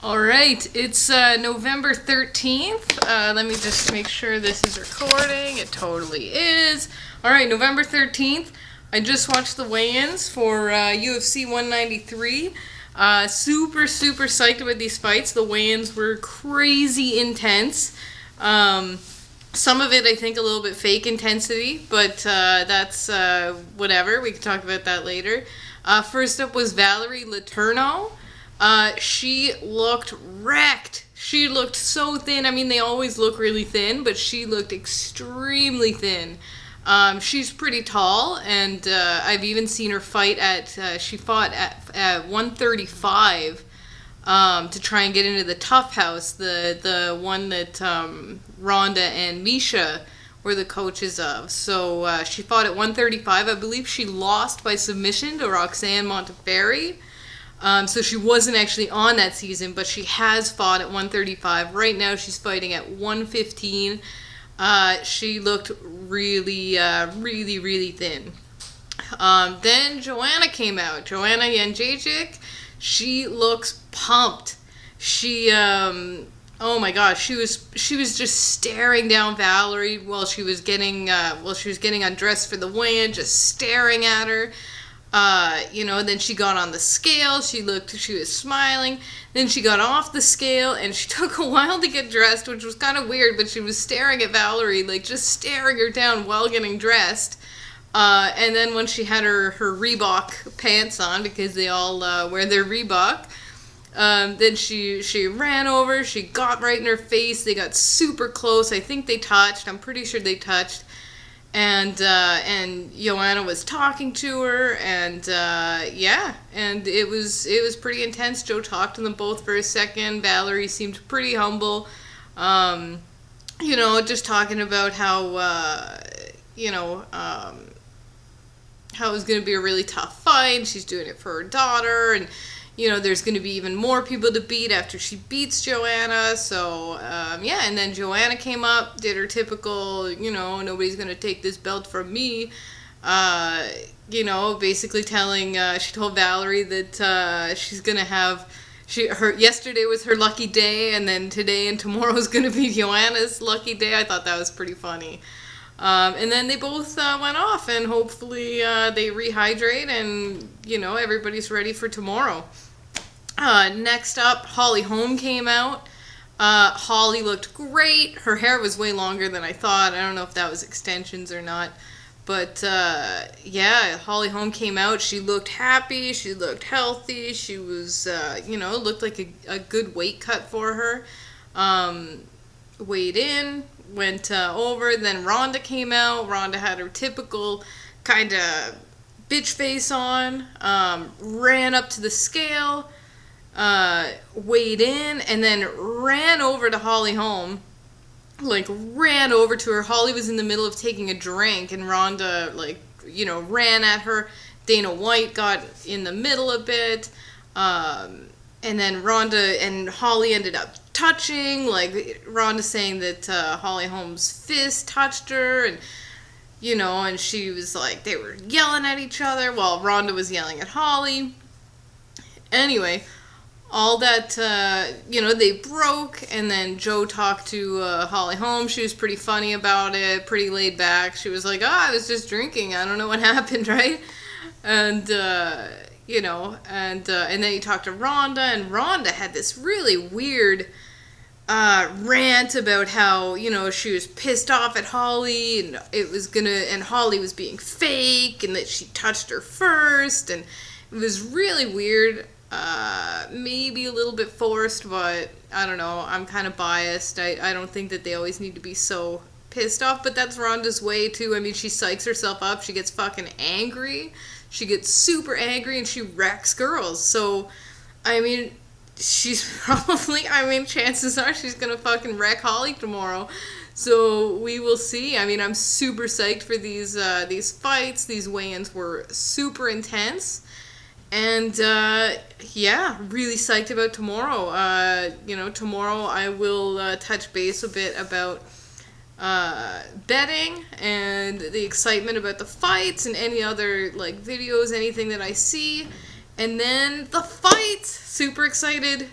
All right, it's November 13th. Let me just make sure this is recording. It totally is. All right, November 13th. I just watched the weigh-ins for UFC 193. Super psyched about these fights. The weigh-ins were crazy intense. Some of it, I think, a little bit fake intensity, but that's whatever. We can talk about that later. First up was Valerie Letourneau. She looked wrecked. She looked so thin. I mean, they always look really thin, but she looked extremely thin. She's pretty tall, and I've even seen her fight she fought at 135 to try and get into the Tough House, the one that Rhonda and Misha were the coaches of. So she fought at 135. I believe she lost by submission to Roxanne Monteferi. So she wasn't actually on that season, but she has fought at 135. Right now she's fighting at 115. She looked really thin. Then Joanna came out. Joanna Jędrzejczyk. She looks pumped. Oh my gosh, she was just staring down Valerie while she was getting undressed for the weigh-in, just staring at her. Then she got on the scale, she was smiling, then she got off the scale, and she took a while to get dressed, which was kind of weird, but she was staring at Valerie, like just staring her down while getting dressed. And then when she had her Reebok pants on, because they all wear their Reebok, then she ran over, she got right in her face, they got super close, I think they touched, I'm pretty sure they touched. And Joanna was talking to her, and and it was pretty intense. Joe talked to them both for a second. Valerie seemed pretty humble, just talking about how how it was going to be a really tough fight. She's doing it for her daughter, and there's going to be even more people to beat after she beats Joanna. So, and then Joanna came up, did her typical, nobody's going to take this belt from me. Basically telling, she told Valerie that she's going to have, yesterday was her lucky day, and then today and tomorrow is going to be Joanna's lucky day. I thought that was pretty funny. And then they both went off, and hopefully they rehydrate, and everybody's ready for tomorrow. Next up, Holly Holm came out. Holly looked great. Her hair was way longer than I thought. I don't know if that was extensions or not, but Holly Holm came out. She looked happy. She looked healthy. She was looked like a good weight cut for her. Weighed in, went over. Then Rhonda came out. Rhonda had her typical kind of bitch face on. Ran up to the scale. Weighed in, and then ran over to Holly Holm. Ran over to her. Holly was in the middle of taking a drink, and Rhonda, ran at her. Dana White got in the middle a bit. And then Rhonda and Holly ended up touching. Rhonda saying that Holly Holm's fist touched her, and and she was like, they were yelling at each other while Rhonda was yelling at Holly. Anyway, all that, they broke, and then Joe talked to Holly Holm. She was pretty funny about it, pretty laid back. She was like, I was just drinking. I don't know what happened, right? And, and then he talked to Rhonda, and Rhonda had this really weird rant about how, she was pissed off at Holly, and and Holly was being fake, and that she touched her first, and it was really weird. Maybe a little bit forced, but I don't know. I'm kind of biased. I don't think that they always need to be so pissed off, but that's Rhonda's way too. I mean, she psychs herself up. She gets fucking angry. She gets super angry, and she wrecks girls. So, I mean, she's probably, chances are she's gonna fucking wreck Holly tomorrow. So we will see. I mean, I'm super psyched for these fights. These weigh-ins were super intense. And, really psyched about tomorrow. Tomorrow I will touch base a bit about betting and the excitement about the fights and any other, videos, anything that I see. And then the fights! Super excited.